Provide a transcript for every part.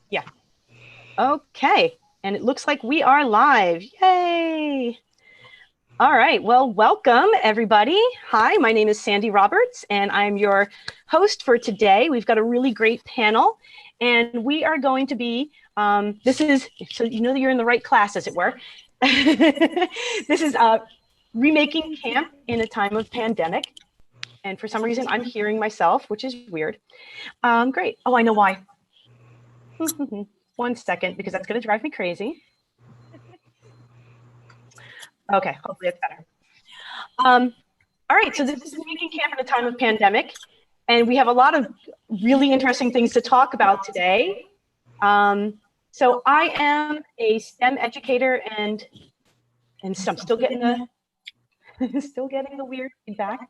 Yeah. Okay. And it looks like we are live. Yay. All right. Well, welcome everybody. Hi, my name is Sandy Roberts and I'm your host for today. We've got a really great panel and we are going to be, this is, so you know that you're in the right class, as it were. This is Remaking Camp in a Time of Pandemic. And for some reason, I'm hearing myself, which is weird. Great. Oh, I know why. 1 second, because that's going to drive me crazy. Okay, hopefully it's better. All right, so this is Remaking Camp in a Time of Pandemic. And we have a lot of really interesting things to talk about today. So I am a STEM educator and I'm still getting the weird feedback.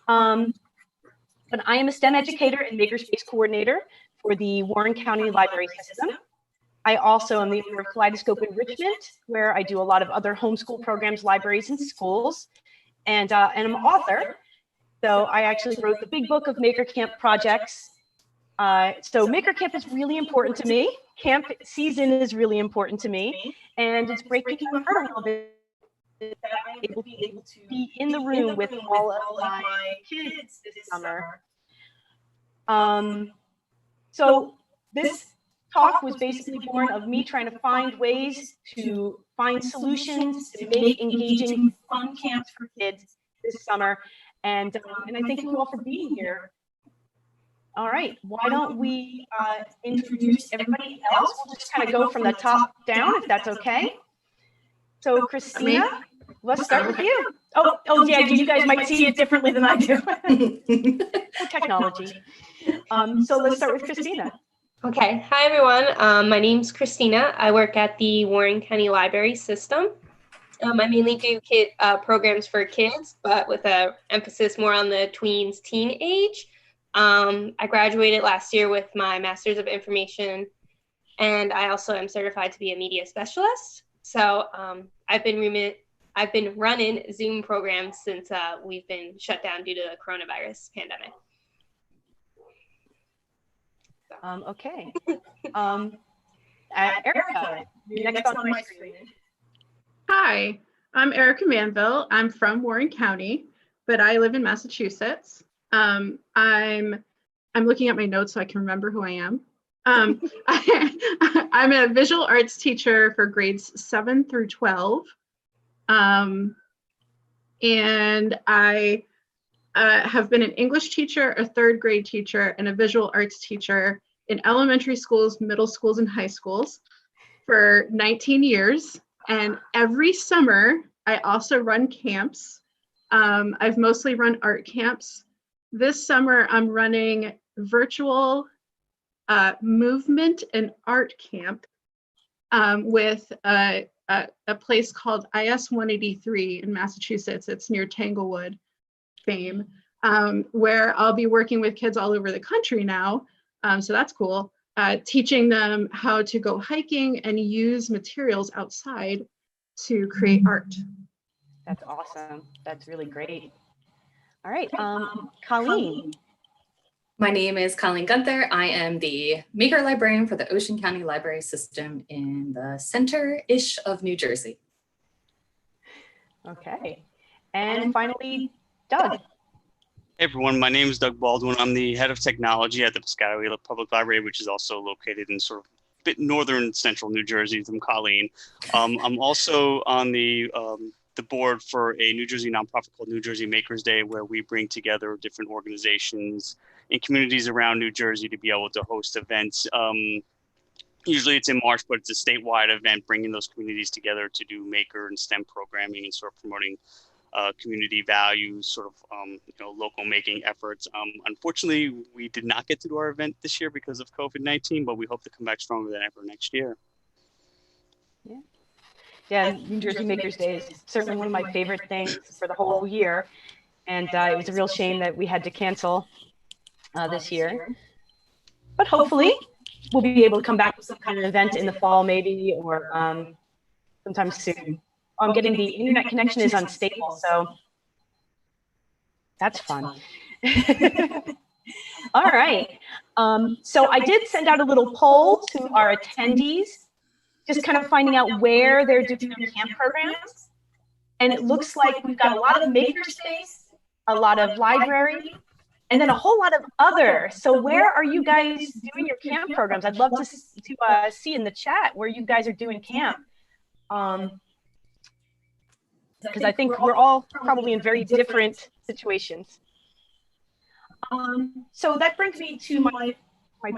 But I am a STEM educator and makerspace coordinator for the Warren County Library System. I also am the owner of Kaleidoscope Enrichment, where I do a lot of other homeschool programs, libraries, and schools. And I'm an author. So I actually wrote the big book of Maker Camp projects. So Maker Camp is really important to me. Camp season is really important to me. And it's breaking my heart a little bit that I'm able to be in the room with all of my kids this summer. So this talk was basically born of me trying to find ways to find solutions to make engaging, fun camps for kids this summer. And I thank you all for being here. All right, why don't we introduce everybody else? We'll just kind of go from the top down, if that's okay. So Christina, let's start with you. Oh yeah, you guys might see it differently than I do. Technology. So let's start with Christina. Okay, hi everyone. My name's Christina. I work at the Warren County Library System. I mainly do programs for kids, but with an emphasis more on the tweens, teen age. I graduated last year with my Master's of Information, and I also am certified to be a media specialist. So I've been running Zoom programs since we've been shut down due to the coronavirus pandemic. Okay. Erica, you're next on my screen. Hi, I'm Erica Manville. I'm from Warren County, but I live in Massachusetts. I'm looking at my notes so I can remember who I am. I'm a visual arts teacher for grades 7 through 12. And I have been an English teacher, a 3rd grade teacher, and a visual arts teacher in elementary schools, middle schools, and high schools for 19 years. And every summer, I also run camps. I've mostly run art camps. This summer, I'm running virtual movement and art camp with a place called IS 183 in Massachusetts. It's near Tanglewood, Fame, where I'll be working with kids all over the country now. So that's cool. Teaching them how to go hiking and use materials outside to create art. That's awesome. That's really great. All right, Colleen. My name is Colleen Gunther. I am the Maker Librarian for the Ocean County Library System in the center-ish of New Jersey. Okay, and finally, Doug. Hey everyone, my name is Doug Baldwin. I'm the head of technology at the Piscataway Public Library, which is also located in sort of a bit northern central New Jersey from Colleen. I'm also on the board for a New Jersey nonprofit called New Jersey Makers Day, where we bring together different organizations and communities around New Jersey to be able to host events. Usually it's in March, but it's a statewide event, bringing those communities together to do maker and STEM programming and sort of promoting community values, sort of local making efforts. Unfortunately, we did not get to do our event this year because of COVID-19, but we hope to come back stronger than ever next year. Yeah, New Jersey Makers Day is certainly one of my favorite things for the whole year, and it was a real shame that we had to cancel this year. But hopefully, we'll be able to come back with some kind of event in the fall, maybe, or sometime soon. I'm getting the internet connection is unstable, so that's fun. All right. So I did send out a little poll to our attendees, just kind of finding out where they're doing their camp programs. And it looks like we've got a lot of makerspace, a lot of library, and then a whole lot of other. So where are you guys doing your camp programs? I'd love to see in the chat where you guys are doing camp. Because I think we're all probably in very different situations. So that brings me to my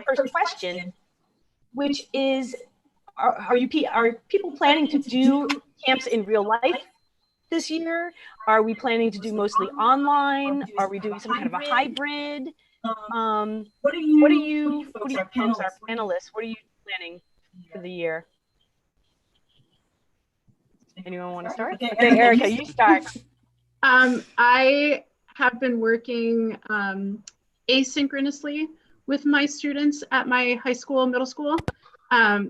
first question, which is, are people planning to do camps in real life this year? Are we planning to do mostly online? Are we doing some kind of a hybrid? What are you folks, our panelists, what are you planning for the year? Anyone want to start? Okay, Erica, you start. I have been working asynchronously with my students at my high school, middle school.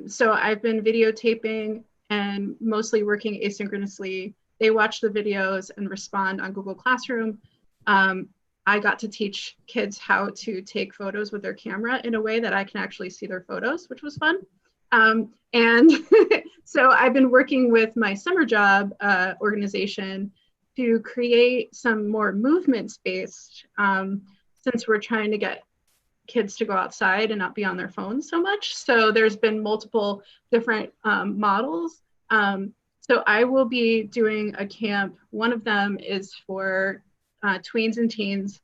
So I've been videotaping and mostly working asynchronously. They watch the videos and respond on Google Classroom. I got to teach kids how to take photos with their camera in a way that I can actually see their photos, which was fun. And so I've been working with my summer job organization to create some more movement space, since we're trying to get kids to go outside and not be on their phones so much. So there's been multiple different models. So I will be doing a camp. One of them is for tweens and teens,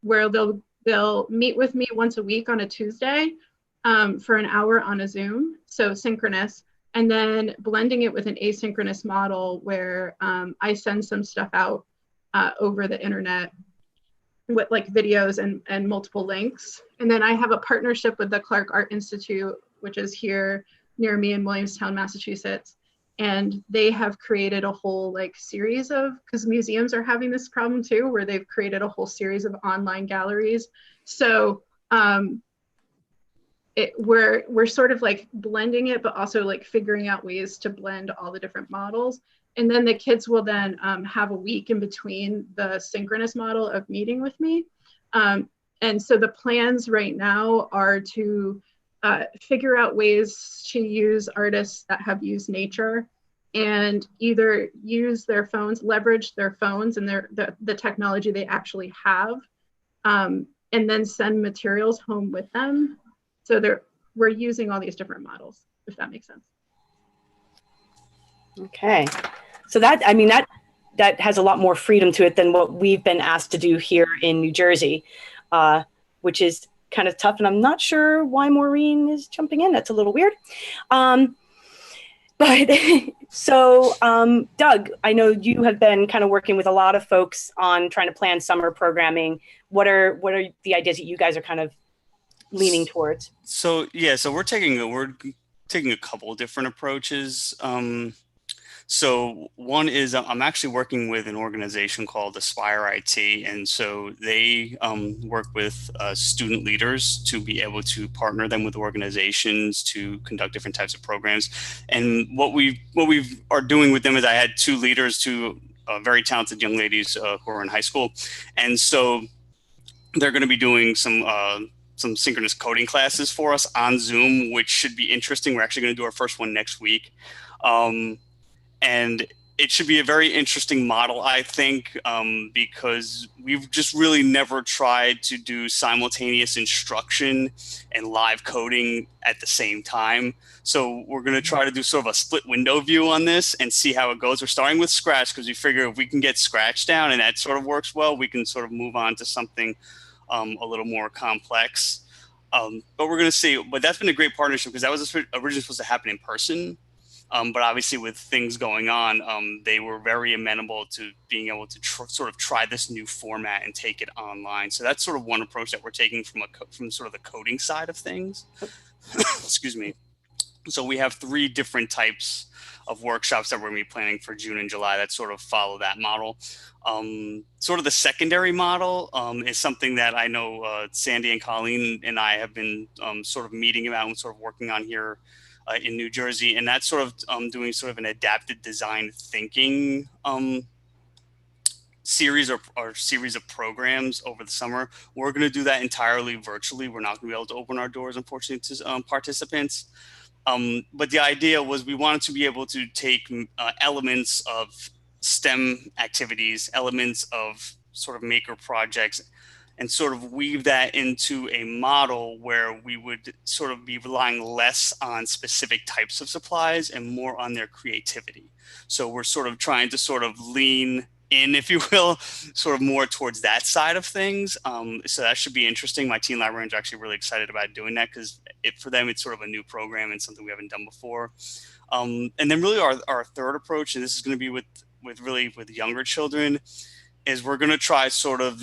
where they'll meet with me once a week on a Tuesday for an hour on a Zoom, so synchronous, and then blending it with an asynchronous model where I send some stuff out over the internet with like videos and multiple links. And then I have a partnership with the Clark Art Institute, which is here near me in Williamstown, Massachusetts. And they have created a whole like series of, because museums are having this problem too, where they've created a whole series of online galleries. So we're sort of like blending it, but also like figuring out ways to blend all the different models. And then the kids will then have a week in between the synchronous model of meeting with me. And so the plans right now are to figure out ways to use artists that have used nature and either use their phones, leverage their phones and the technology they actually have, and then send materials home with them. So we're using all these different models, if that makes sense. Okay, so that has a lot more freedom to it than what we've been asked to do here in New Jersey, which is kind of tough. And I'm not sure why Maureen is jumping in. That's a little weird. But so Doug, I know you have been kind of working with a lot of folks on trying to plan summer programming. What are the ideas that you guys are kind of leaning towards? So yeah, so we're taking a couple of different approaches. So one is I'm actually working with an organization called Aspire IT, and so they work with student leaders to be able to partner them with organizations to conduct different types of programs. And what we are doing with them is I had two leaders, two very talented young ladies who are in high school, and so they're going to be doing some synchronous coding classes for us on Zoom, which should be interesting. We're actually going to do our first one next week. And it should be a very interesting model, I think, because we've just really never tried to do simultaneous instruction and live coding at the same time. So we're going to try to do sort of a split window view on this and see how it goes. We're starting with Scratch because we figure if we can get Scratch down and that sort of works well, we can sort of move on to something a little more complex. But we're going to see. But that's been a great partnership because that was originally supposed to happen in person. But obviously with things going on, they were very amenable to being able to sort of try this new format and take it online. So that's sort of one approach that we're taking from sort of the coding side of things. Excuse me. So we have 3 different types of workshops that we're going to be planning for June and July that sort of follow that model. Sort of the secondary model is something that I know Sandy and Colleen and I have been sort of meeting about and sort of working on here in New Jersey, and that's sort of doing sort of an adapted design thinking series of programs over the summer. We're going to do that entirely virtually. We're not going to be able to open our doors, unfortunately, to participants. But the idea was we wanted to be able to take elements of STEM activities, elements of sort of maker projects, and sort of weave that into a model where we would sort of be relying less on specific types of supplies and more on their creativity. So we're sort of trying to sort of lean in, if you will, sort of more towards that side of things. So that should be interesting. My teen librarians are actually really excited about doing that because for them, it's sort of a new program and something we haven't done before. And then really our third approach, and this is going to be with younger children, is we're going to try sort of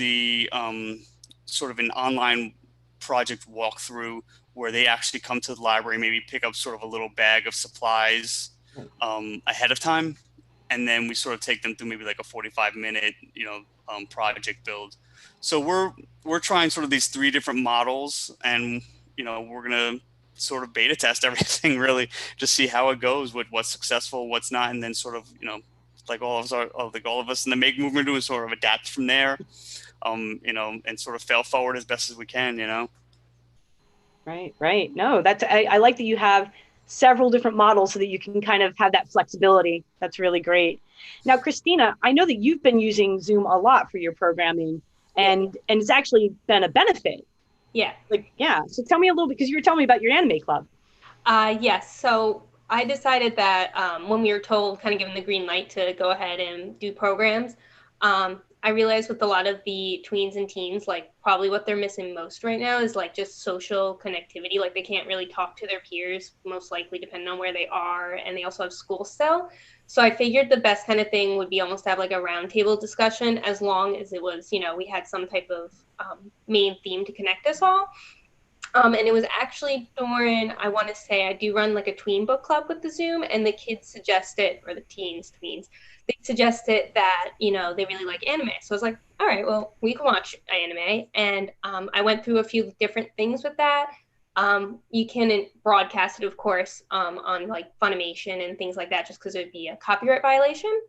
sort of an online project walkthrough where they actually come to the library, maybe pick up sort of a little bag of supplies ahead of time. And then we sort of take them through maybe like a 45-minute, project build. So we're trying sort of these 3 different models, and we're gonna sort of beta test everything, really, just see how it goes, what's successful, what's not, and then sort of like all of us in the make movement do is sort of adapt from there, and sort of fail forward as best as we can. Right. No, I like that you have several different models so that you can kind of have that flexibility. That's really great. Now, Christina, I know that you've been using Zoom a lot for your programming, and it's actually been a benefit. Yeah. So tell me a little bit, because you were telling me about your anime club. Yes. So I decided that when we were told, kind of given the green light to go ahead and do programs, I realized with a lot of the tweens and teens, like probably what they're missing most right now is like just social connectivity. Like they can't really talk to their peers, most likely depending on where they are. And they also have school still. So I figured the best kind of thing would be almost to have like a roundtable discussion, as long as it was, we had some type of main theme to connect us all. And it was actually during, I want to say, I do run like a tween book club with the Zoom, and the kids suggested, or the tweens, they suggested that, they really like anime. So I was like, all right, well, we can watch anime. And I went through a few different things with that. You can broadcast it, of course, on like Funimation and things like that, just because it would be a copyright violation.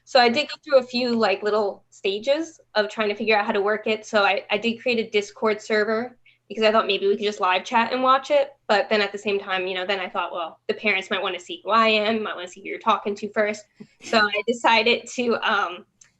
So I did go through a few like little stages of trying to figure out how to work it. So I did create a Discord server, because I thought maybe we could just live chat and watch it. But then at the same time, then I thought, well, the parents might want to see who I am, might want to see who you're talking to first. So I decided to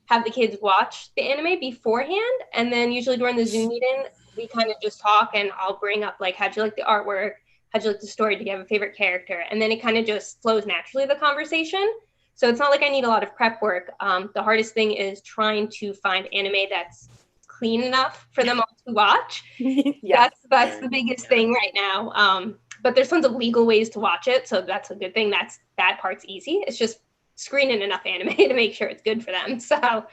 have the kids watch the anime beforehand. And then usually during the Zoom meeting, we kind of just talk, and I'll bring up like, how'd you like the artwork? How'd you like the story? Do you have a favorite character? And then it kind of just flows naturally, the conversation. So it's not like I need a lot of prep work. The hardest thing is trying to find anime that's clean enough for them all to watch. Yeah. That's the biggest thing right now. But there's tons of legal ways to watch it, so that's a good thing. That part's easy. It's just screening enough anime to make sure it's good for them. So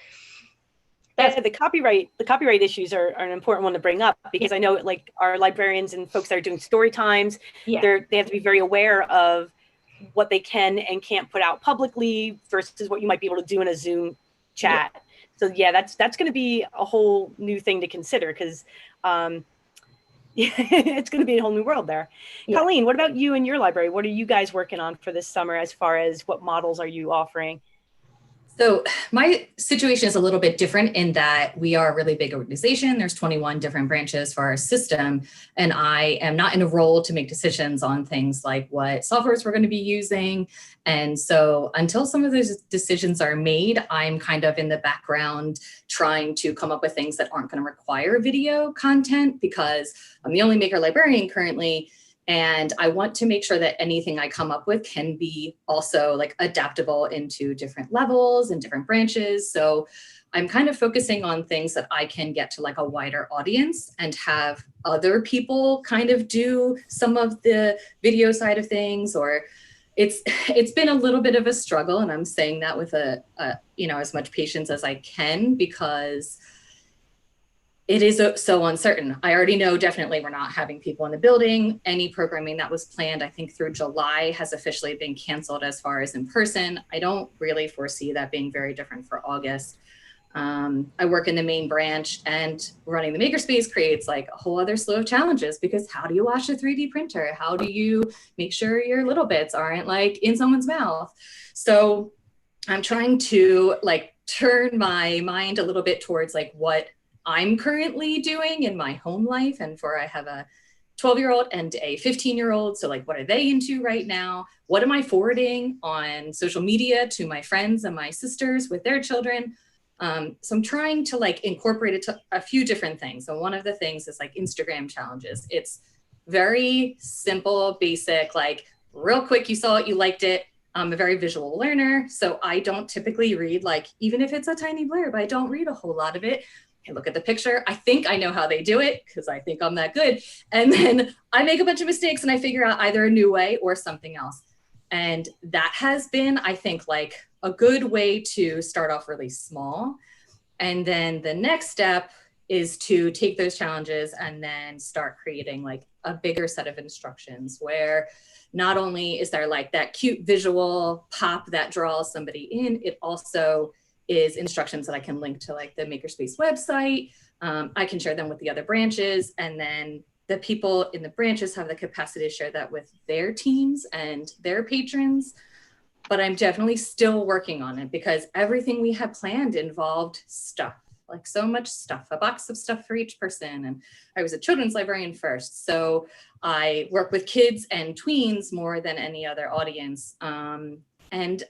the copyright issues are an important one to bring up, because I know like our librarians and folks that are doing story times, they have to be very aware of what they can and can't put out publicly versus what you might be able to do in a Zoom chat. So that's going to be a whole new thing to consider, because it's going to be a whole new world there. Colleen, what about you and your library? What are you guys working on for this summer as far as what models are you offering? So my situation is a little bit different in that we are a really big organization. There's 21 different branches for our system, and I am not in a role to make decisions on things like what softwares we're going to be using. And so until some of those decisions are made, I'm kind of in the background trying to come up with things that aren't going to require video content, because I'm the only maker librarian currently. And I want to make sure that anything I come up with can be also like adaptable into different levels and different branches. So I'm kind of focusing on things that I can get to like a wider audience and have other people kind of do some of the video side of things. Or it's been a little bit of a struggle, and I'm saying that with as much patience as I can, because it is so uncertain. I already know definitely we're not having people in the building. Any programming that was planned, I think through July, has officially been canceled as far as in person. I don't really foresee that being very different for August. I work in the main branch, and running the makerspace creates like a whole other slew of challenges, because how do you wash a 3D printer? How do you make sure your little bits aren't like in someone's mouth? So I'm trying to like turn my mind a little bit towards like what I'm currently doing in my home life. And I have a 12-year-old and a 15-year-old. So like, what are they into right now? What am I forwarding on social media to my friends and my sisters with their children? So I'm trying to like incorporate it to a few different things. So one of the things is like Instagram challenges. It's very simple, basic, like real quick, you saw it, you liked it. I'm a very visual learner. So I don't typically read, like, even if it's a tiny blurb, I don't read a whole lot of it. I look at the picture. I think I know how they do it because I think I'm that good. And then I make a bunch of mistakes and I figure out either a new way or something else. And that has been, I think, like a good way to start off really small. And then the next step is to take those challenges and then start creating like a bigger set of instructions where not only is there like that cute visual pop that draws somebody in, it also is instructions that I can link to like the Makerspace website. I can share them with the other branches, and then the people in the branches have the capacity to share that with their teams and their patrons. But I'm definitely still working on it because everything we had planned involved stuff, like so much stuff, a box of stuff for each person. And I was a children's librarian first. So I work with kids and tweens more than any other audience. And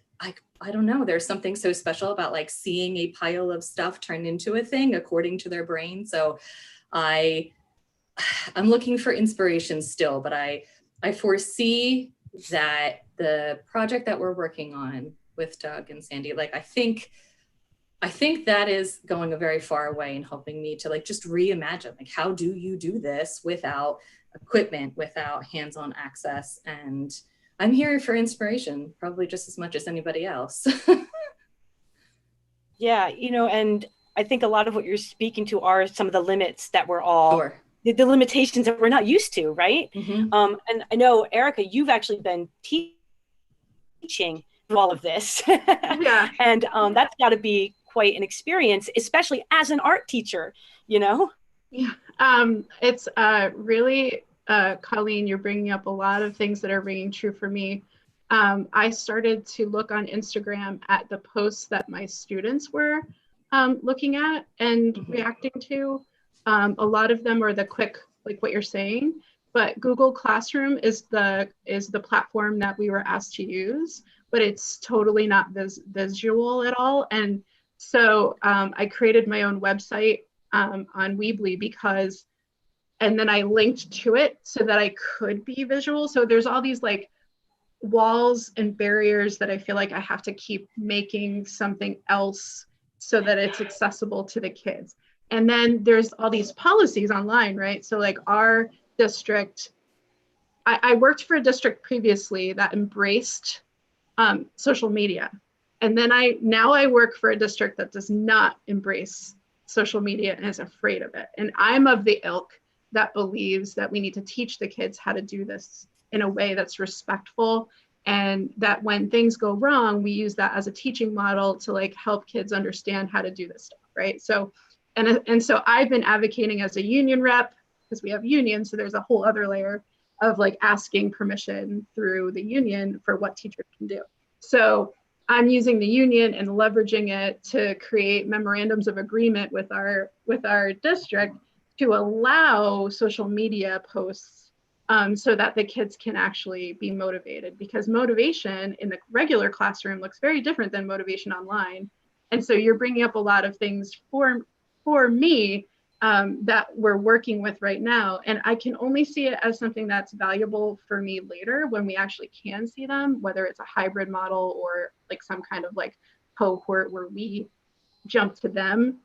I don't know, there's something so special about like seeing a pile of stuff turned into a thing according to their brain. So I'm looking for inspiration still, but I foresee that the project that we're working on with Doug and Sandy, like I think that is going a very far way in helping me to like just reimagine, like, how do you do this without equipment, without hands-on access? And I'm here for inspiration, probably just as much as anybody else. Yeah, and I think a lot of what you're speaking to are some of the limits that we're all, Sure. the limitations that we're not used to, right? Mm-hmm. And I know, Erica, you've actually been teaching all of this. Yeah. And that's got to be quite an experience, especially as an art teacher, Yeah. It's really, Colleen, you're bringing up a lot of things that are ringing true for me. I started to look on Instagram at the posts that my students were looking at and reacting to. A lot of them are the quick, like what you're saying, but Google Classroom is the platform that we were asked to use, but it's totally not visual at all. And so I created my own website on Weebly and then I linked to it so that I could be visual. So there's all these like walls and barriers that I feel like I have to keep making something else so that it's accessible to the kids. And then there's all these policies online, right? So like our district, I worked for a district previously that embraced social media. And then now I work for a district that does not embrace social media and is afraid of it. And I'm of the ilk that believes that we need to teach the kids how to do this in a way that's respectful, and that when things go wrong, we use that as a teaching model to like help kids understand how to do this stuff, right? So, and so I've been advocating as a union rep, because we have unions, so there's a whole other layer of like asking permission through the union for what teachers can do. So I'm using the union and leveraging it to create memorandums of agreement with our district to allow social media posts so that the kids can actually be motivated, because motivation in the regular classroom looks very different than motivation online. And so you're bringing up a lot of things for me that we're working with right now. And I can only see it as something that's valuable for me later when we actually can see them, whether it's a hybrid model or like some kind of like cohort where we jump to them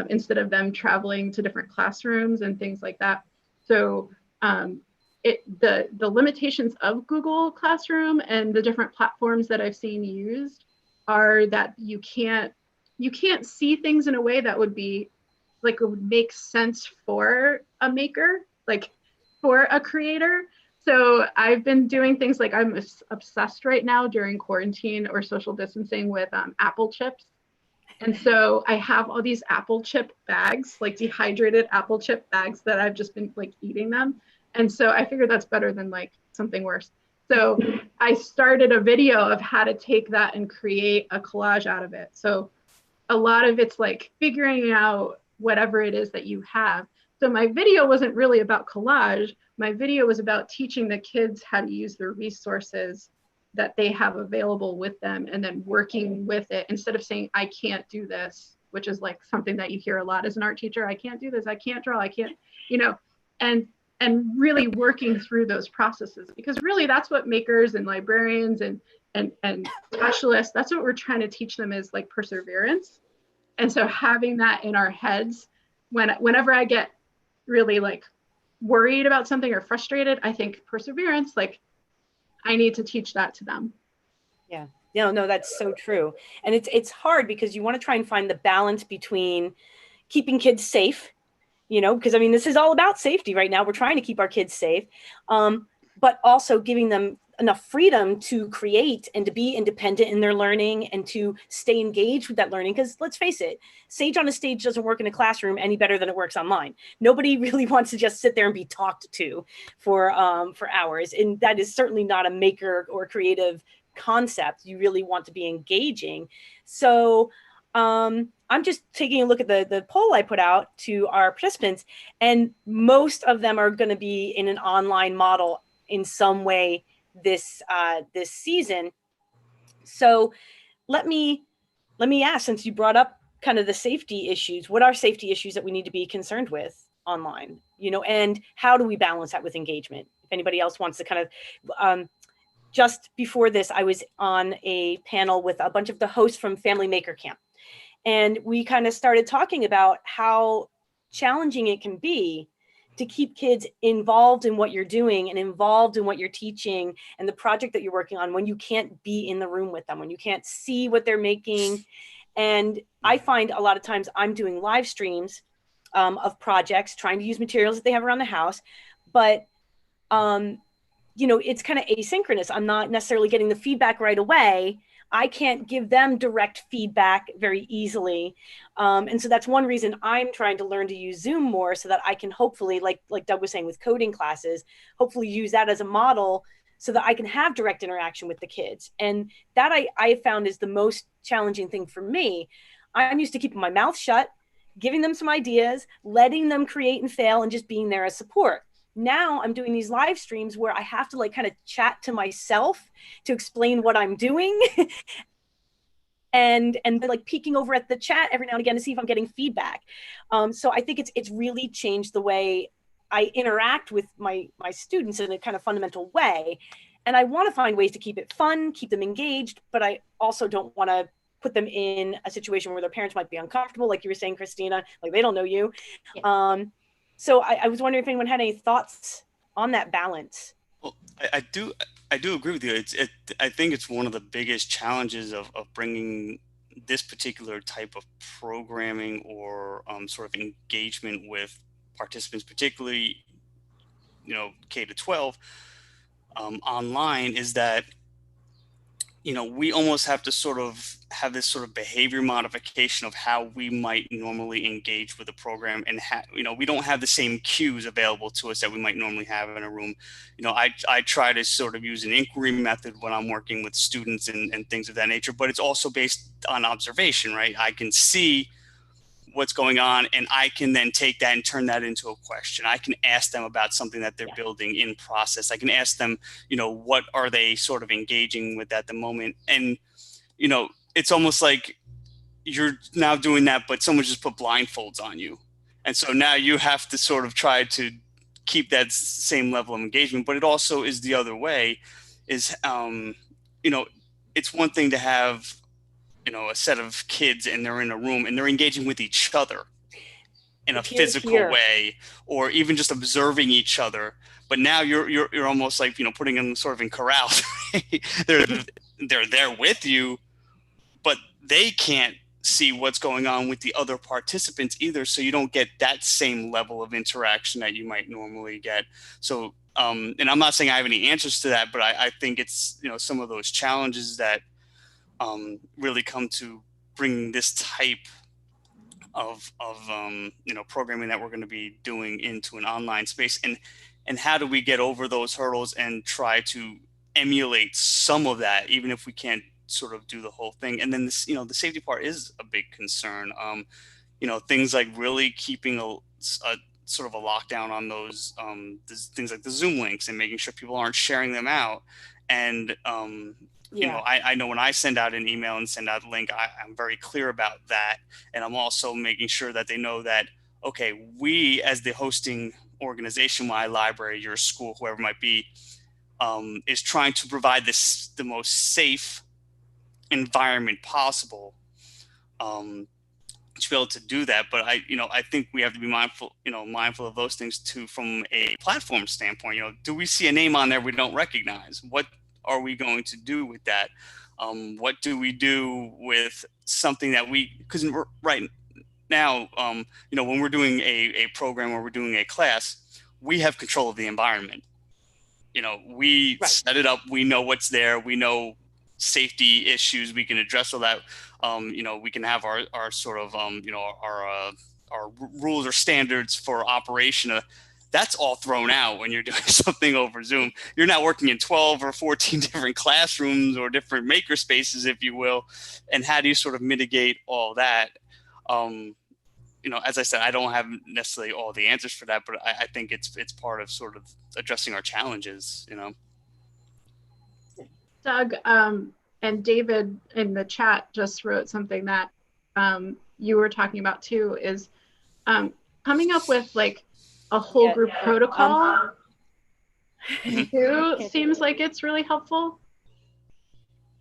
instead of them traveling to different classrooms and things like that. So the limitations of Google Classroom and the different platforms that I've seen used are that you can't see things in a way that would be like, it would make sense for a maker, like for a creator. So I've been doing things like, I'm obsessed right now during quarantine or social distancing with apple chips. And so I have all these apple chip bags, like dehydrated apple chip bags that I've just been like eating them. And so I figured that's better than like something worse. So I started a video of how to take that and create a collage out of it. So a lot of it's like figuring out whatever it is that you have. So my video wasn't really about collage. My video was about teaching the kids how to use the resources that they have available with them, and then working with it instead of saying, I can't do this, which is like something that you hear a lot as an art teacher. I can't do this, I can't draw, I can't, you know, and really working through those processes, because really that's what makers and librarians and specialists, that's what we're trying to teach them, is like perseverance. And so having that in our heads, whenever I get really like worried about something or frustrated, I think perseverance, like I need to teach that to them. Yeah, no, that's so true. And it's hard because you want to try and find the balance between keeping kids safe, you know, because I mean, this is all about safety right now. We're trying to keep our kids safe, but also giving them enough freedom to create and to be independent in their learning and to stay engaged with that learning. Because let's face it, Sage on a stage doesn't work in a classroom any better than it works online. Nobody really wants to just sit there and be talked to for hours. And that is certainly not a maker or creative concept. You really want to be engaging. So I'm just taking a look at the poll I put out to our participants, and most of them are going to be in an online model in some way this season. So let me ask, since you brought up kind of the safety issues, what are safety issues that we need to be concerned with online, you know, and how do we balance that with engagement? If anybody else wants to kind of, just before this, I was on a panel with a bunch of the hosts from Family Maker Camp, and we kind of started talking about how challenging it can be to keep kids involved in what you're doing and involved in what you're teaching and the project that you're working on when you can't be in the room with them, when you can't see what they're making. And I find a lot of times I'm doing live streams of projects, trying to use materials that they have around the house, but you know, it's kind of asynchronous. I'm not necessarily getting the feedback right away. I can't give them direct feedback very easily. And so that's one reason I'm trying to learn to use Zoom more, so that I can hopefully, like Doug was saying with coding classes, hopefully use that as a model so that I can have direct interaction with the kids. And that I found is the most challenging thing for me. I'm used to keeping my mouth shut, giving them some ideas, letting them create and fail, and just being there as support. Now I'm doing these live streams where I have to like kind of chat to myself to explain what I'm doing and like peeking over at the chat every now and again to see if I'm getting feedback. So I think it's really changed the way I interact with my students in a kind of fundamental way. And I want to find ways to keep it fun, keep them engaged, but I also don't want to put them in a situation where their parents might be uncomfortable, like you were saying, Christina, like they don't know you. Yeah. So I was wondering if anyone had any thoughts on that balance. Well, I do agree with you. I think it's one of the biggest challenges of bringing this particular type of programming or sort of engagement with participants, particularly, you know, K to 12 online, is that, you know, we almost have to sort of have this sort of behavior modification of how we might normally engage with a program, and you know, we don't have the same cues available to us that we might normally have in a room. You know, I try to sort of use an inquiry method when I'm working with students and things of that nature, but it's also based on observation, right? I can see what's going on, and I can then take that and turn that into a question. I can ask them about something that they're building in process. I can ask them, you know, what are they sort of engaging with at the moment? And, you know, it's almost like you're now doing that, but someone just put blindfolds on you. And so now you have to sort of try to keep that same level of engagement, but it also is the other way is, you know, it's one thing to have, you know, a set of kids and they're in a room and they're engaging with each other in a physical way, or even just observing each other. But now you're almost like, you know, putting them sort of in corrals. they're there with you, but they can't see what's going on with the other participants either. So you don't get that same level of interaction that you might normally get. So, and I'm not saying I have any answers to that, but I think it's, you know, some of those challenges that really come to bring this type of you know, programming that we're going to be doing into an online space, and how do we get over those hurdles and try to emulate some of that, even if we can't sort of do the whole thing. And then this, the safety part is a big concern. Things like really keeping a sort of a lockdown on those things like the Zoom links and making sure people aren't sharing them out. And I know when I send out an email and send out a link, I'm very clear about that. And I'm also making sure that they know that, okay, we as the hosting organization, my library, your school, whoever it might be, is trying to provide the most safe environment possible to be able to do that. But I think we have to be mindful of those things too, from a platform standpoint. Do we see a name on there we don't recognize? What are we going to do with that? What do we do with something that because right now, when we're doing a program or we're doing a class, we have control of the environment. We set it up, we know what's there, we know safety issues, we can address all that. We can have our sort of, our rules or standards for operation. That's all thrown out when you're doing something over Zoom. You're not working in 12 or 14 different classrooms or different maker spaces, if you will. And how do you sort of mitigate all that? As I said, I don't have necessarily all the answers for that, but I think it's part of sort of addressing our challenges, Doug and David in the chat just wrote something that you were talking about too, is coming up with like a whole group protocol too seems like it's really helpful.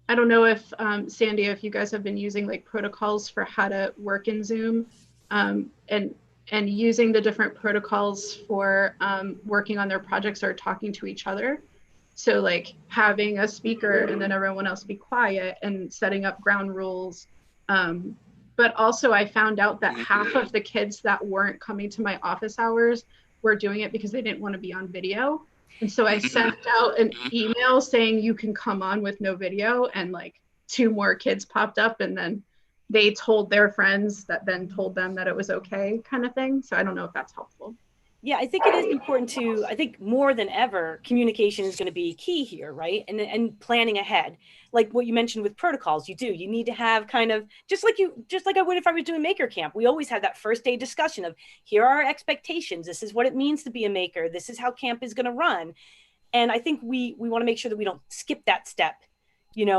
I don't know if Sandy, if you guys have been using like protocols for how to work in Zoom, and using the different protocols for working on their projects or talking to each other. So like having a speaker and then everyone else be quiet and setting up ground rules. But also I found out that half of the kids that weren't coming to my office hours were doing it because they didn't want to be on video. And so I sent out an email saying you can come on with no video, and like 2 more kids popped up, and then they told their friends that then told them that it was okay, kind of thing. So I don't know if that's helpful. Yeah, I think it is important to, I think more than ever, communication is going to be key here, right? And planning ahead. Like what you mentioned with protocols, you need to have kind of, just like I would if I was doing Maker Camp, we always have that first day discussion of, here are our expectations. This is what it means to be a maker. This is how camp is going to run. And I think we want to make sure that we don't skip that step,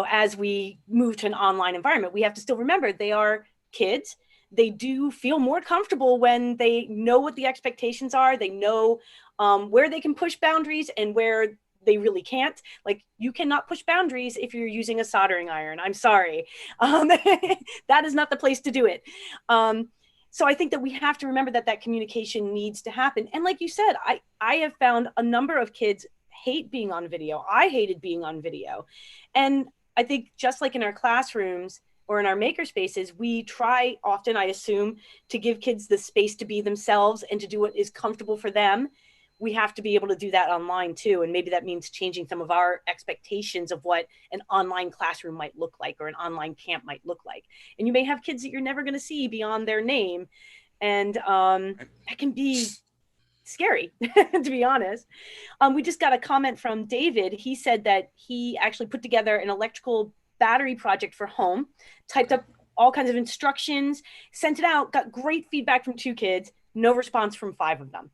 as we move to an online environment. We have to still remember they are kids. They do feel more comfortable when they know what the expectations are. They know where they can push boundaries and where they really can't. Like, you cannot push boundaries if you're using a soldering iron. I'm sorry. That is not the place to do it. So I think that we have to remember that communication needs to happen. And like you said, I have found a number of kids hate being on video. I hated being on video. And I think just like in our classrooms, or in our maker spaces, we try often, I assume, to give kids the space to be themselves and to do what is comfortable for them. We have to be able to do that online too. And maybe that means changing some of our expectations of what an online classroom might look like or an online camp might look like. And you may have kids that you're never going to see beyond their name. And that can be scary, to be honest. We just got a comment from David. He said that he actually put together an electrical battery project for home, typed up all kinds of instructions, sent it out, got great feedback from 2 kids, no response from 5 of them.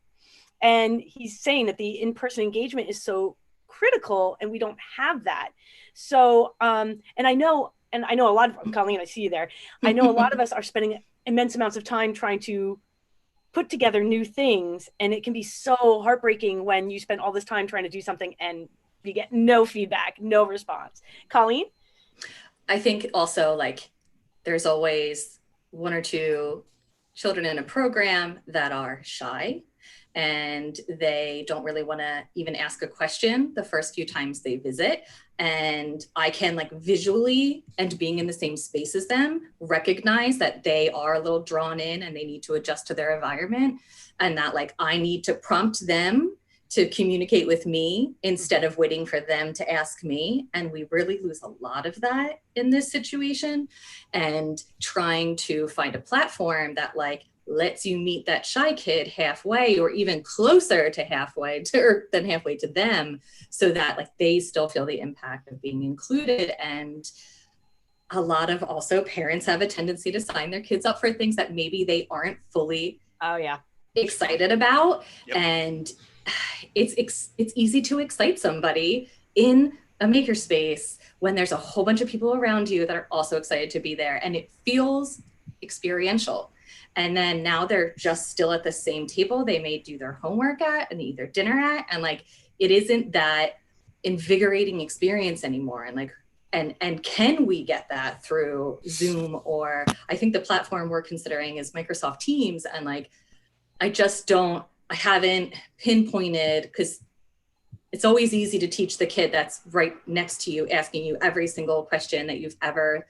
And he's saying that the in-person engagement is so critical and we don't have that. So, and I know a lot of, Colleen, I see you there. I know a lot of us are spending immense amounts of time trying to put together new things. And it can be so heartbreaking when you spend all this time trying to do something and you get no feedback, no response. Colleen? I think also, like, there's always 1 or 2 children in a program that are shy and they don't really want to even ask a question the first few times they visit. And I can, like, visually, and being in the same space as them, recognize that they are a little drawn in and they need to adjust to their environment, and that, like, I need to prompt them to communicate with me instead of waiting for them to ask me. And we really lose a lot of that in this situation. And trying to find a platform that, like, lets you meet that shy kid halfway, or even closer to halfway than halfway to them, so that, like, they still feel the impact of being included. And a lot of also parents have a tendency to sign their kids up for things that maybe they aren't fully excited about. Yep. And it's easy to excite somebody in a makerspace when there's a whole bunch of people around you that are also excited to be there, and it feels experiential. And then now they're just still at the same table they may do their homework at and eat their dinner at, and like it isn't that invigorating experience anymore. And like and can we get that through Zoom, or I think the platform we're considering is Microsoft Teams, and like I haven't pinpointed, because it's always easy to teach the kid that's right next to you, asking you every single question that you've ever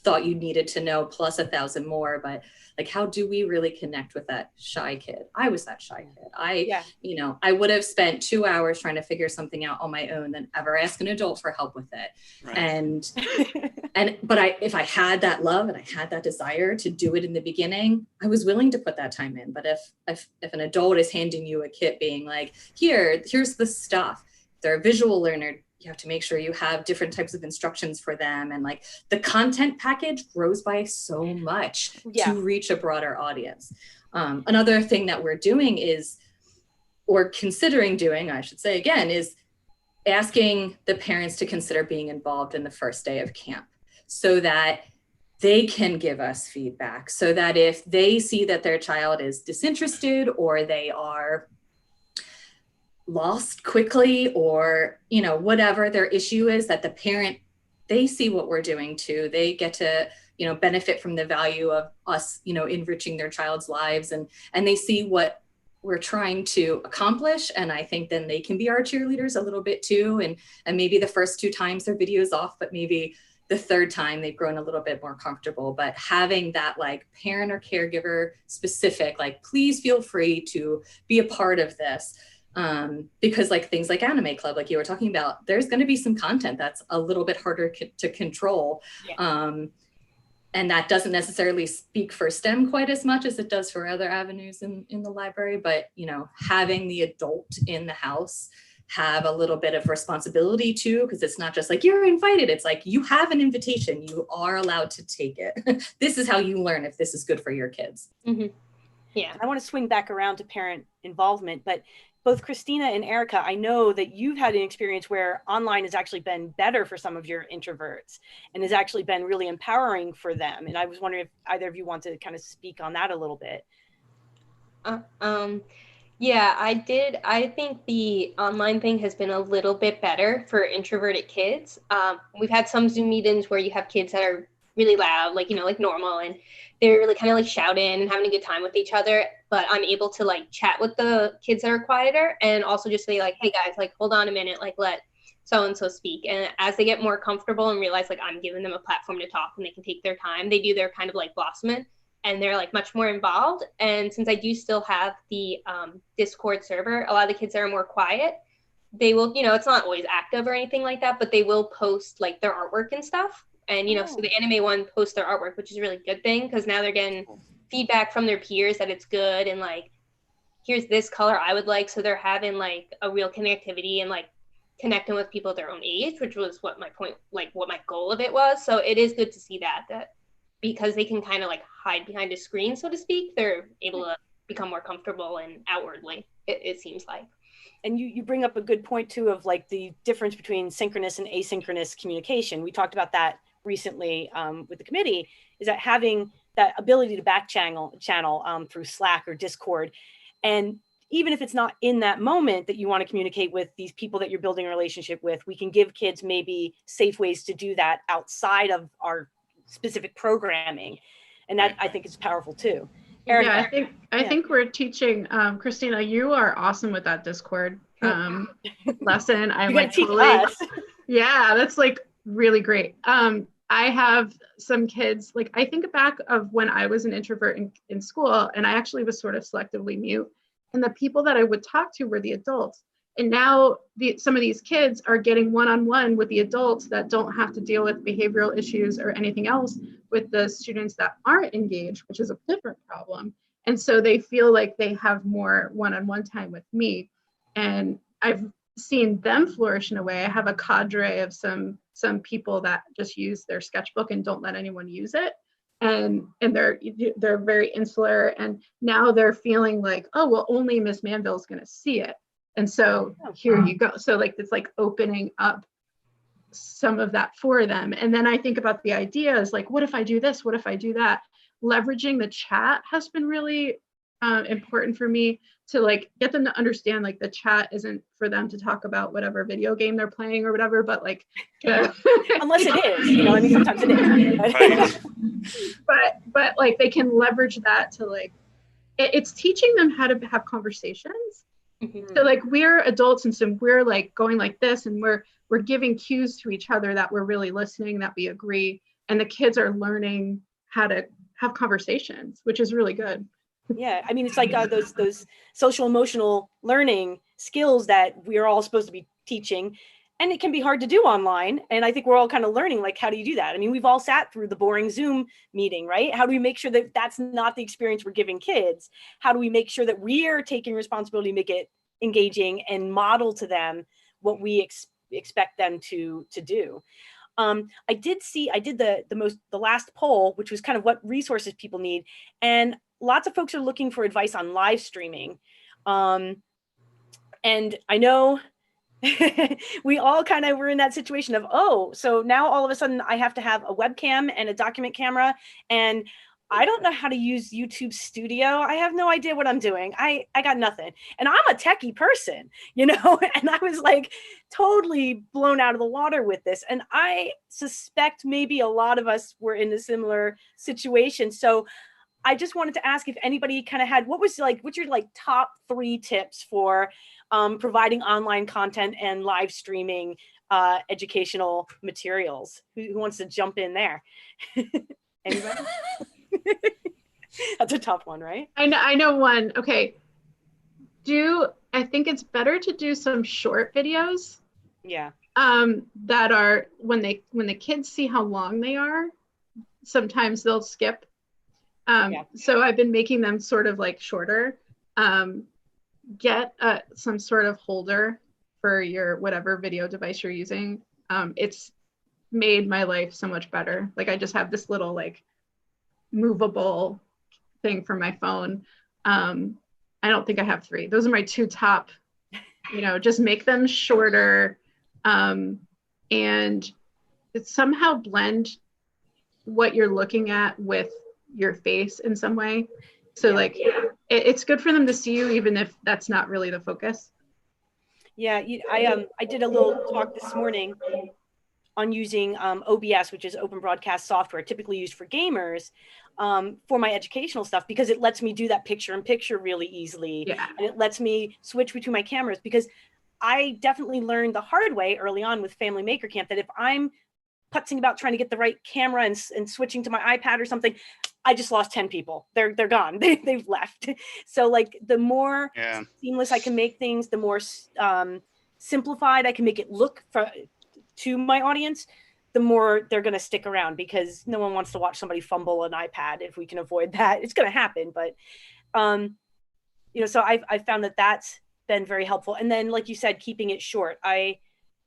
thought you needed to know, plus 1,000 more. But like, how do we really connect with that shy kid? I was that shy kid. I would have spent 2 hours trying to figure something out on my own than ever ask an adult for help with it. Right. But if I had that love and I had that desire to do it in the beginning, I was willing to put that time in. But if an adult is handing you a kit being like, here's the stuff, if they're a visual learner, you have to make sure you have different types of instructions for them. And like the content package grows by so much to reach a broader audience. Another thing that we're doing or considering doing, I should say again, is asking the parents to consider being involved in the first day of camp so that they can give us feedback, so that if they see that their child is disinterested or they are lost quickly, or whatever their issue is, that the parent, they see what we're doing too. They get to benefit from the value of us enriching their child's lives, and they see what we're trying to accomplish. And I think then they can be our cheerleaders a little bit too, and maybe the first 2 times their video is off, but maybe the 3rd time they've grown a little bit more comfortable. But having that like parent or caregiver specific, like, please feel free to be a part of this. Because like things like Anime Club, like you were talking about, there's going to be some content that's a little bit harder to control. And that doesn't necessarily speak for STEM quite as much as it does for other avenues in the library. But, having the adult in the house have a little bit of responsibility too, because it's not just like you're invited. It's like you have an invitation. You are allowed to take it. This is how you learn if this is good for your kids. Mm-hmm. Yeah. I want to swing back around to parent involvement, but both Christina and Erica, I know that you've had an experience where online has actually been better for some of your introverts and has actually been really empowering for them. And I was wondering if either of you want to kind of speak on that a little bit. Yeah, I did. I think the online thing has been a little bit better for introverted kids. We've had some Zoom meetings where you have kids that are really loud, like normal, and they're really kind of like shouting and having a good time with each other. But I'm able to like chat with the kids that are quieter and also just say like, hey guys, like hold on a minute, like let so-and-so speak. And as they get more comfortable and realize like I'm giving them a platform to talk and they can take their time, they do their kind of like blossoming and they're like much more involved. And since I do still have the Discord server, a lot of the kids that are more quiet, they will, it's not always active or anything like that, but they will post like their artwork and stuff. And, so the anime one posts their artwork, which is a really good thing because now they're getting feedback from their peers that it's good. And like, here's this color I would like. So they're having like a real connectivity and like connecting with people their own age, which was what my point, like what my goal of it was. So it is good to see that because they can kind of like hide behind a screen, so to speak, they're able to become more comfortable and outwardly, it seems like. And you bring up a good point too of like the difference between synchronous and asynchronous communication. We talked about that recently with the committee, is that having that ability to back channel through Slack or Discord. And even if it's not in that moment that you want to communicate with these people that you're building a relationship with, we can give kids maybe safe ways to do that outside of our specific programming. And that I think is powerful too. Erica, yeah, I think we're teaching, Christina, you are awesome with that Discord lesson. I'm like totally, yeah, that's like really great. I have some kids, like I think back of when I was an introvert in school, and I actually was sort of selectively mute, and the people that I would talk to were the adults. And now some of these kids are getting one-on-one with the adults that don't have to deal with behavioral issues or anything else with the students that aren't engaged, which is a different problem. And so they feel like they have more one-on-one time with me. And I've seen them flourish in a way. I have a cadre of some some people that just use their sketchbook and don't let anyone use it. And they're very insular, and now they're feeling like, oh, well, only Miss Manville's going to see it. And so here you go. So like, it's like opening up some of that for them. And then I think about the ideas, like, what if I do this? What if I do that? Leveraging the chat has been really important for me to like get them to understand, like, the chat isn't for them to talk about whatever video game they're playing or whatever, but like unless it is, you know, I mean, sometimes it is. but like they can leverage that to like, it's teaching them how to have conversations. Mm-hmm. So like, we're adults, and so we're like going like this, and we're giving cues to each other that we're really listening, that we agree, and the kids are learning how to have conversations, which is really good. Yeah, I mean, it's like those social emotional learning skills that we're all supposed to be teaching, and it can be hard to do online. And I think we're all kind of learning, like, how do you do that? I mean, we've all sat through the boring Zoom meeting, right? How do we make sure that that's not the experience we're giving kids? How do we make sure that we are taking responsibility to make it engaging and model to them what we expect them to do? I did the last poll, which was kind of what resources people need, and lots of folks are looking for advice on live streaming. And I know we all kind of were in that situation of, oh, so now all of a sudden I have to have a webcam and a document camera, and I don't know how to use YouTube Studio. I have no idea what I'm doing. I got nothing. And I'm a techie person, you know, and I was like totally blown out of the water with this. And I suspect maybe a lot of us were in a similar situation. So I just wanted to ask if anybody kind of had, what's your like top 3 tips for providing online content and live streaming educational materials? Who wants to jump in there? Anybody? That's a tough one, right? I know one. Okay. I think it's better to do some short videos. Yeah. That are, when the kids see how long they are, sometimes they'll skip. So I've been making them sort of like shorter. Get some sort of holder for your whatever video device you're using. It's made my life so much better. Like, I just have this little like movable thing for my phone. I don't think I have 3. Those are my 2 top, you know, just make them shorter, and it's somehow blend what you're looking at with your face in some way. So like, it's good for them to see you, even if that's not really the focus. Yeah, I did a little talk this morning on using OBS, which is open broadcast software, typically used for gamers, for my educational stuff, because it lets me do that picture-in-picture really easily. Yeah. And it lets me switch between my cameras, because I definitely learned the hard way early on with Family Maker Camp that if I'm putzing about trying to get the right camera and switching to my iPad or something, I just lost 10 people. They're gone. They've left. So like, the more seamless I can make things, the more simplified I can make it look to my audience, the more they're going to stick around, because no one wants to watch somebody fumble an iPad. If we can avoid that, it's going to happen. But, you know, so I found that that's been very helpful. And then, like you said, keeping it short.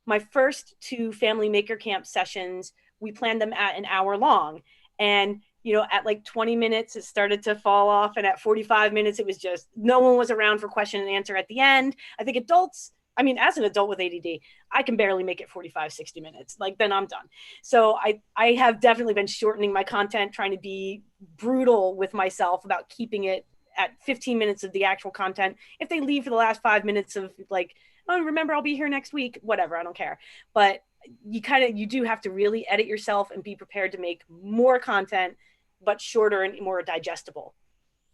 My first 2 Family Maker Camp sessions, we planned them at an hour long. And, you know, at like 20 minutes, it started to fall off. And at 45 minutes, it was just, no one was around for question and answer at the end. I think adults, I mean, as an adult with ADD, I can barely make it 45, 60 minutes. Like, then I'm done. So I have definitely been shortening my content, trying to be brutal with myself about keeping it at 15 minutes of the actual content. If they leave for the last 5 minutes of like, oh, remember, I'll be here next week, whatever, I don't care. But you do have to really edit yourself and be prepared to make more content, but shorter and more digestible.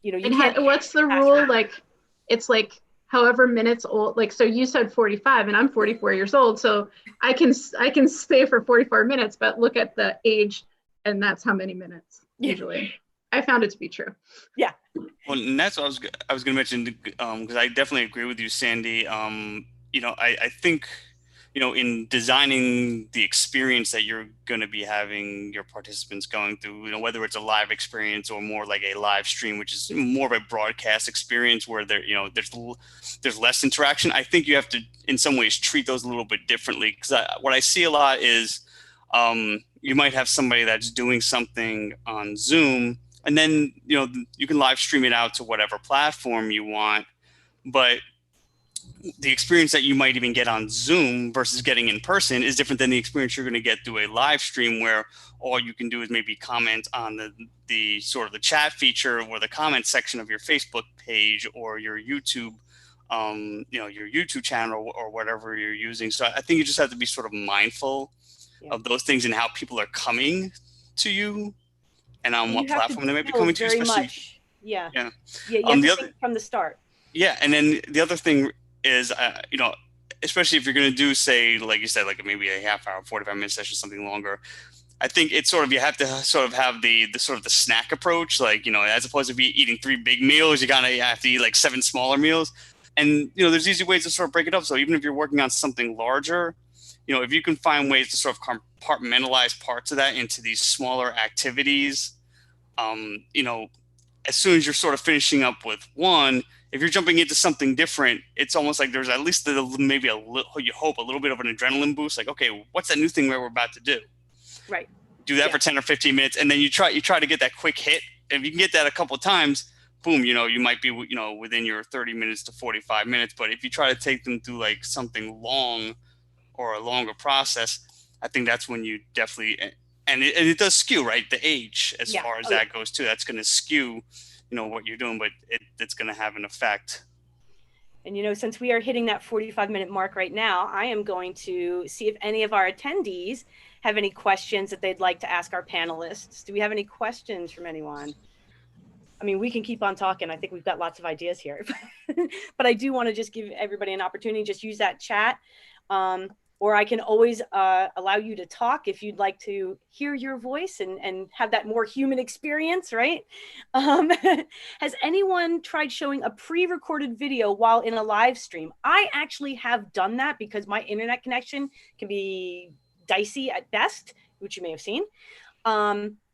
You know, what's the rule? Like, it's like however minutes old, like, so you said 45 and I'm 44 years old. So I can stay for 44 minutes, but look at the age, and that's how many minutes usually. I found it to be true. Yeah. Well, and that's what I was going to mention, because I definitely agree with you, Sandy. You know, I think, you know, in designing the experience that you're going to be having your participants going through, you know, whether it's a live experience or more like a live stream, which is more of a broadcast experience where there, you know, there's less interaction. I think you have to, in some ways, treat those a little bit differently, because what I see a lot is You might have somebody that's doing something on Zoom, and then, you can live stream it out to whatever platform you want. But the experience that you might even get on Zoom versus getting in person is different than the experience you're going to get through a live stream, where all you can do is maybe comment on the sort of the chat feature or the comment section of your Facebook page or your YouTube, your YouTube channel or whatever you're using. So I think you just have to be sort of mindful of those things and how people are coming to you and on what platform they might be coming to, especially. Yeah. Yeah. You have to think from the start. Yeah. And then the other thing is, especially if you're going to do, say, like you said, like maybe a half hour, 45-minute session, something longer. I think it's sort of, you have to sort of have the sort of the snack approach, like, as opposed to eating 3 big meals, you have to eat like 7 smaller meals. And, there's easy ways to sort of break it up. So even if you're working on something larger, if you can find ways to sort of compartmentalize parts of that into these smaller activities, as soon as you're sort of finishing up with one, if you're jumping into something different, it's almost like there's at least maybe you hope a little bit of an adrenaline boost. Like, okay, what's that new thing that we're about to do? Right. Do that for 10 or 15 minutes. And then you try to get that quick hit. If you can get that a couple of times, boom, you might be, within your 30 minutes to 45 minutes. But if you try to take them through like something long or a longer process, I think that's when you definitely, and it does skew, right? The age, as far as that goes too, that's going to skew, what you're doing, but it's going to have an effect. And, since we are hitting that 45-minute mark right now, I am going to see if any of our attendees have any questions that they'd like to ask our panelists. Do we have any questions from anyone? I mean, we can keep on talking. I think we've got lots of ideas here, but I do want to just give everybody an opportunity. Just use that chat. Or I can always allow you to talk if you'd like to hear your voice and have that more human experience, right? Has anyone tried showing a pre-recorded video while in a live stream? I actually have done that because my internet connection can be dicey at best, which you may have seen.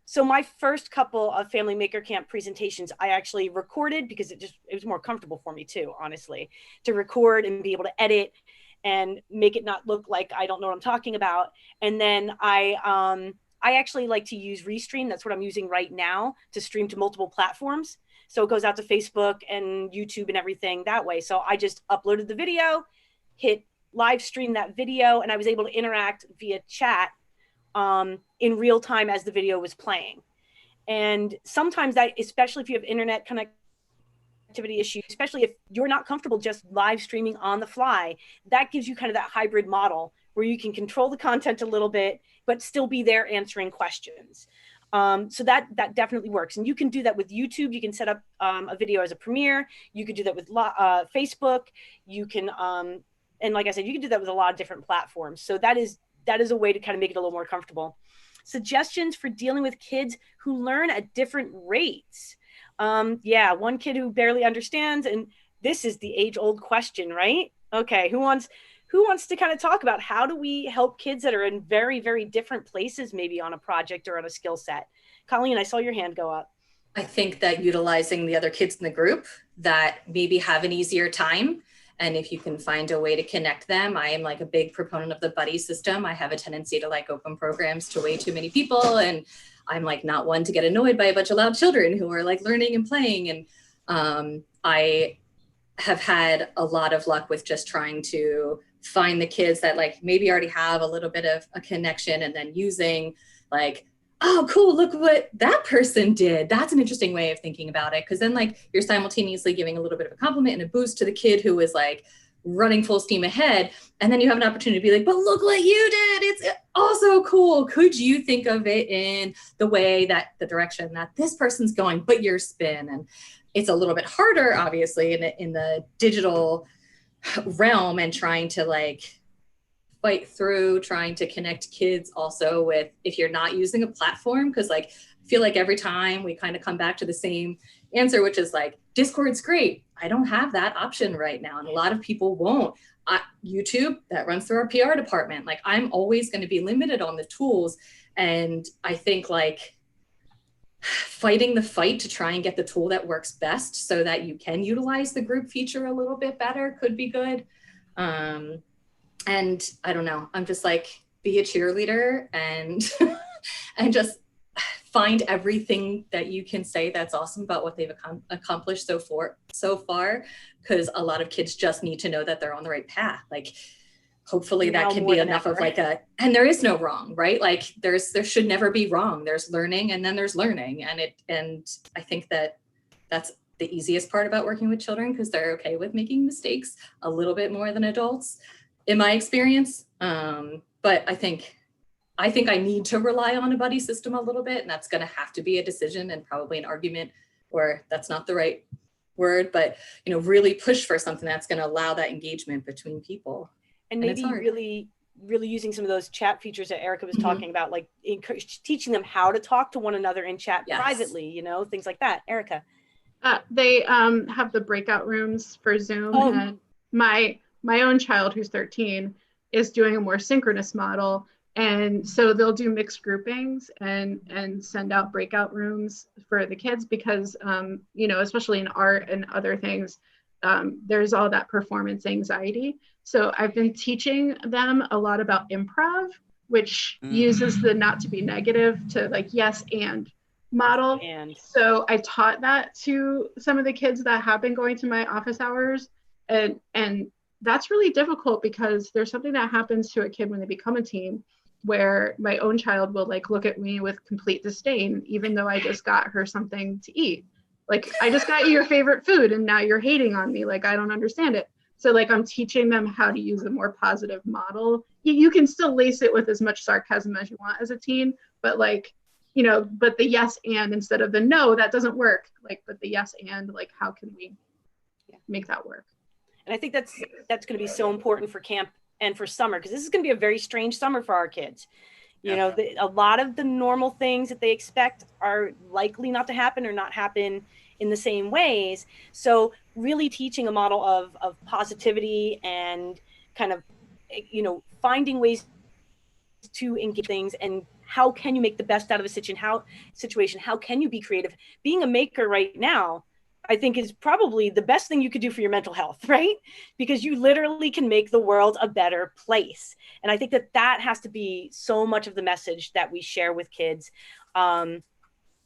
So my first couple of Family Maker Camp presentations, I actually recorded because it was more comfortable for me too, honestly, to record and be able to edit and make it not look like I don't know what I'm talking about. And then I actually like to use Restream. That's what I'm using right now to stream to multiple platforms. So it goes out to Facebook and YouTube and everything that way. So I just uploaded the video, hit live stream that video, and I was able to interact via chat in real time as the video was playing. And sometimes that, especially if you have internet connectivity issue, especially if you're not comfortable just live streaming on the fly, that gives you kind of that hybrid model where you can control the content a little bit, but still be there answering questions. So that definitely works. And you can do that with YouTube. You can set up a video as a premiere. You could do that with Facebook. You can, and like I said, you can do that with a lot of different platforms. So that is a way to kind of make it a little more comfortable. Suggestions for dealing with kids who learn at different rates. One kid who barely understands, and this is the age-old question, right? Okay, who wants to kind of talk about how do we help kids that are in very, very different places, maybe on a project or on a skill set? Colleen, I saw your hand go up. I think that utilizing the other kids in the group that maybe have an easier time, and if you can find a way to connect them. I am like a big proponent of the buddy system. I have a tendency to like open programs to way too many people, and I'm like not one to get annoyed by a bunch of loud children who are like learning and playing. And I have had a lot of luck with just trying to find the kids that like maybe already have a little bit of a connection, and then using like, oh, cool, look what that person did. That's an interesting way of thinking about it. Because then like you're simultaneously giving a little bit of a compliment and a boost to the kid who is like running full steam ahead. And then you have an opportunity to be like, but look what you did. It's also cool. Could you think of it in the way that the direction that this person's going, but your spin? And it's a little bit harder, obviously, in the digital realm, and trying to like fight through trying to connect kids also with, if you're not using a platform, because like I feel like every time we kind of come back to the same answer, which is like Discord's great. I don't have that option right now, and a lot of people won't. YouTube, that runs through our PR department. Like I'm always going to be limited on the tools, and I think like fighting the fight to try and get the tool that works best so that you can utilize the group feature a little bit better could be good. And I don't know, I'm just like, be a cheerleader and and just find everything that you can say that's awesome about what they've accomplished so far, because a lot of kids just need to know that they're on the right path. Like, hopefully that can be enough of like and there is no wrong, right? Like there should never be wrong. There's learning and then there's learning. And I think that that's the easiest part about working with children, because they're okay with making mistakes a little bit more than adults, in my experience. But I think I need to rely on a buddy system a little bit, and that's going to have to be a decision and probably an argument, or that's not the right word, but really push for something that's going to allow that engagement between people. And maybe really using some of those chat features that Erica was talking about, like teaching them how to talk to one another in chat privately, things like that. Erica. They have the breakout rooms for Zoom. And my own child, who's 13, is doing a more synchronous model. And so they'll do mixed groupings and send out breakout rooms for the kids because, especially in art and other things, there's all that performance anxiety. So I've been teaching them a lot about improv, which uses the not to be negative to like yes and model. And so I taught that to some of the kids that have been going to my office hours. And that's really difficult because there's something that happens to a kid when they become a teen, where my own child will like look at me with complete disdain, even though I just got her something to eat. Like, I just got you your favorite food and now you're hating on me. Like, I don't understand it. So like, I'm teaching them how to use a more positive model. You can still lace it with as much sarcasm as you want as a teen, but like, but the yes and instead of the no, that doesn't work. Like, but the yes and, like, how can we make that work? And I think that's going to be so important for camp and for summer, because this is going to be a very strange summer for our kids. A lot of the normal things that they expect are likely not to happen or not happen in the same ways. So really teaching a model of positivity and kind of, finding ways to engage things, and how can you make the best out of a situation? How can you be creative? Being a maker right now, I think, is probably the best thing you could do for your mental health, right? Because you literally can make the world a better place. And I think that has to be so much of the message that we share with kids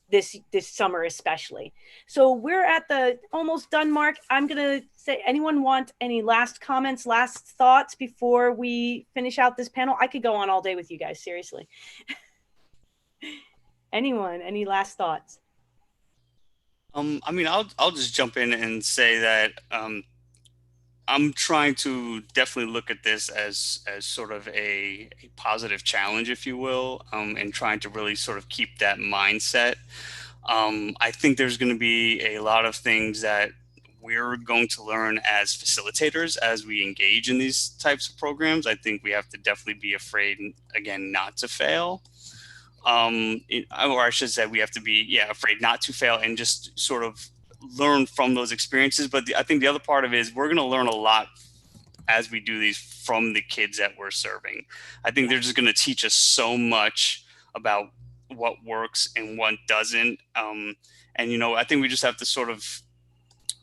this summer, especially. So we're at the almost done mark. I'm going to say, anyone want any last comments, last thoughts before we finish out this panel? I could go on all day with you guys, seriously. Anyone, any last thoughts? I'll just jump in and say that I'm trying to definitely look at this as sort of a positive challenge, if you will, and trying to really sort of keep that mindset. I think there's going to be a lot of things that we're going to learn as facilitators as we engage in these types of programs. I think we have to definitely be afraid, again, not to fail. Or I should say we have to be, afraid not to fail and just sort of learn from those experiences. But I think the other part of it is we're going to learn a lot as we do these from the kids that we're serving. I think they're just going to teach us so much about what works and what doesn't. I think we just have to sort of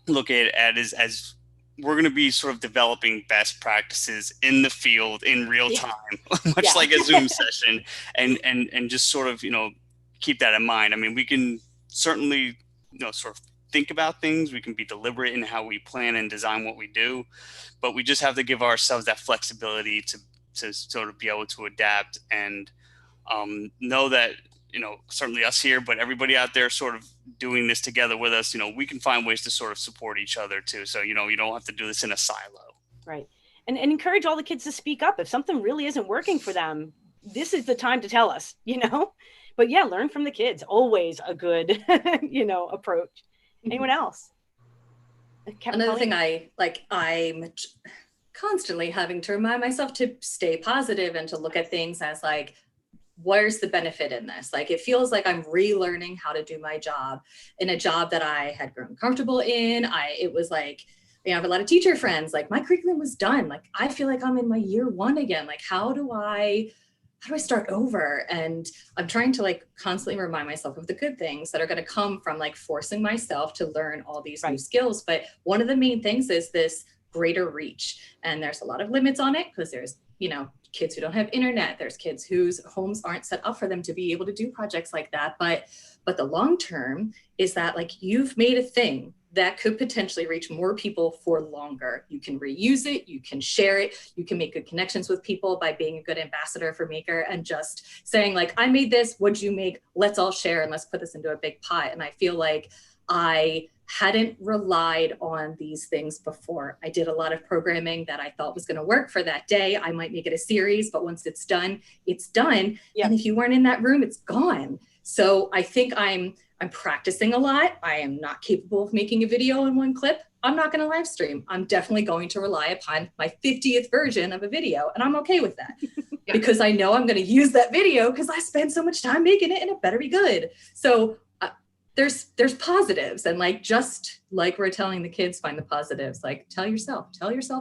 look at it as we're going to be sort of developing best practices in the field in real time, much like a Zoom session, and just sort of, keep that in mind. I mean, we can certainly, sort of think about things. We can be deliberate in how we plan and design what we do, but we just have to give ourselves that flexibility to sort of be able to adapt and know that, certainly us here, but everybody out there sort of doing this together with us, we can find ways to sort of support each other too. So, you don't have to do this in a silo. Right. And encourage all the kids to speak up. If something really isn't working for them, this is the time to tell us, but learn from the kids. Always a good, approach. Anyone else? Another thing I'm constantly having to remind myself to stay positive and to look at things as like, where's the benefit in this? Like, it feels like I'm relearning how to do my job in a job that I had grown comfortable in. It was like, I have a lot of teacher friends, like my curriculum was done. Like, I feel like I'm in my year one again. Like, how do I start over? And I'm trying to like constantly remind myself of the good things that are going to come from like forcing myself to learn all these new skills. But one of the main things is this greater reach. And there's a lot of limits on it because there's, kids who don't have internet. There's kids whose homes aren't set up for them to be able to do projects like that. But the long term is that like you've made a thing that could potentially reach more people for longer. You can reuse it, you can share it, you can make good connections with people by being a good ambassador for Maker and just saying like, I made this, what'd you make? Let's all share and let's put this into a big pot. And I feel like I hadn't relied on these things before. I did a lot of programming that I thought was going to work for that day. I might make it a series, but once it's done, it's done. Yeah. And if you weren't in that room, it's gone. So I think I'm practicing a lot. I am not capable of making a video in one clip. I'm not going to live stream. I'm definitely going to rely upon my 50th version of a video. And I'm okay with that because I know I'm going to use that video because I spend so much time making it and it better be good. So there's positives, and like, just like we're telling the kids, find the positives, like tell yourself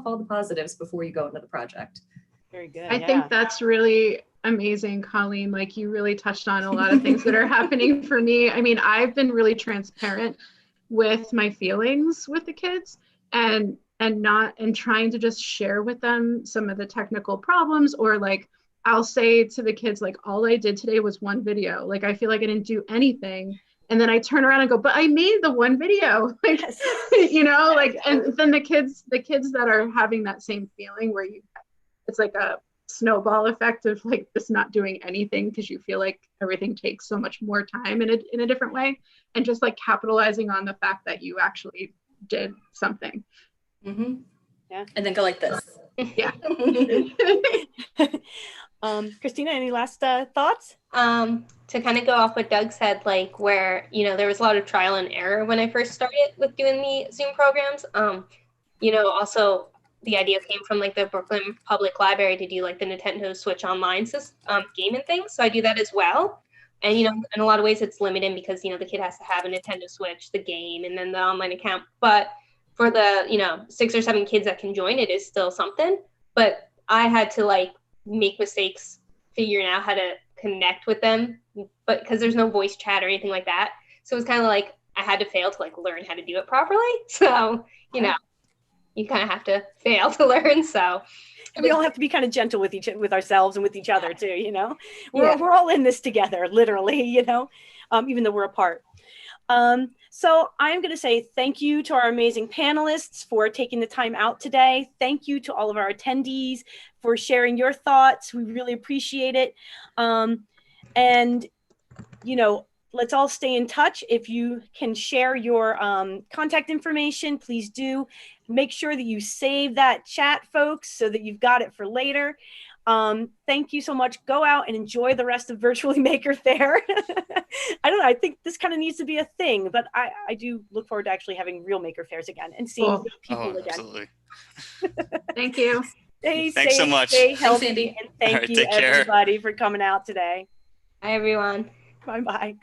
all the positives before you go into the project. Very good. I think that's really amazing, Colleen. Like, you really touched on a lot of things that are happening for me. I mean, I've been really transparent with my feelings with the kids and trying to just share with them some of the technical problems, or like, I'll say to the kids, like, all I did today was one video. Like, I feel like I didn't do anything. And then I turn around and go, but I made the one video, like, you know, like, and then the kids that are having that same feeling where it's like a snowball effect of like just not doing anything because you feel like everything takes so much more time in a different way, and just like capitalizing on the fact that you actually did something. Mm-hmm. Yeah. And then go like this. Yeah. Christina, any last thoughts? To kind of go off what Doug said, like where, you know, there was a lot of trial and error when I first started with doing the Zoom programs. You know, also the idea came from like the Brooklyn Public Library to do like the Nintendo Switch Online game and things. So I do that as well. And, you know, in a lot of ways it's limited because, you know, the kid has to have a Nintendo Switch, the game, and then the online account. But for the, you know, 6 or 7 kids that can join, it is still something. But I had to like make mistakes figuring out how to connect with them, but because there's no voice chat or anything like that. So it was kind of like I had to fail to like learn how to do it properly. So, you know, you kind of have to fail to learn. So we all have to be kind of gentle with ourselves and with each other too, you know. We're all in this together, literally, you know, even though we're apart. So I'm going to say thank you to our amazing panelists for taking the time out today. Thank you to all of our attendees for sharing your thoughts. We really appreciate it. And, you know, let's all stay in touch. If you can share your contact information, please do. Make sure that you save that chat, folks, so that you've got it for later. Thank you so much. Go out and enjoy the rest of Virtually Maker Fair. I don't know. I think this kind of needs to be a thing, but I do look forward to actually having real maker fairs again and seeing people again. Absolutely. Thank you. Thanks so much. Stay healthy, and thank you everybody for coming out today. Bye, everyone. Bye-bye.